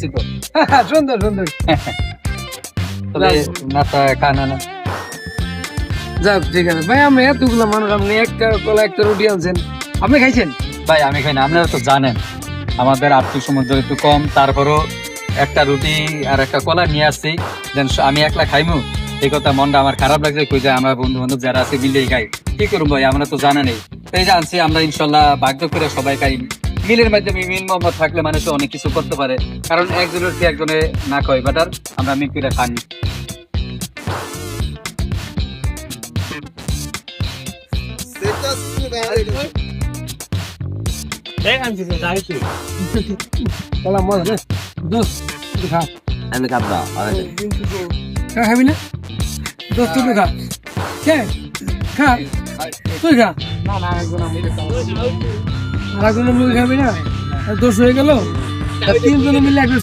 সুন্দর সুন্দর। তবে নাস্তা খানা না যাক ঠিক আছে ভাই, আমি এতগুলো মানুষ, আপনি একটা কলা একটা রুটি আনছেন, আপনি খাইছেন? ভাই আমি খাই না, আপনারা তো জানেন আমাদের আর্থিক সমুদ্র একটু কম, তারপরও একটা রুটি আর একটা কলা নিয়ে আসছি, দেন আমি একলা খাইমু এই কথা মনটা আমার খারাপ লাগছে, কই যায় আমরা বন্ধু বান্ধব যারা আছে মিলেই খাই, কি করবো ভাই, আমরা তো জানা নেই, এই যে আনছি আমরা ইনশাল্লাহ ভাগ্য করে সবাই খাই। মিলের মাধ্যমে মিল মোহাম্মদ থাকলে মানুষ অনেক কিছু করতে পারে, কারণ একজনের কি একজনে না কয় বাটার, আমরা মিল করে খানি। কলা মজা রে দোস্ত, তুই খা। আমি খাব না খা, খাবি না দোস্ত? তুই খা, খা খা, তুই খা। আরেকজনের মুখে খাবি না? দোষ হয়ে গেল, তিনজনে মিলে একটা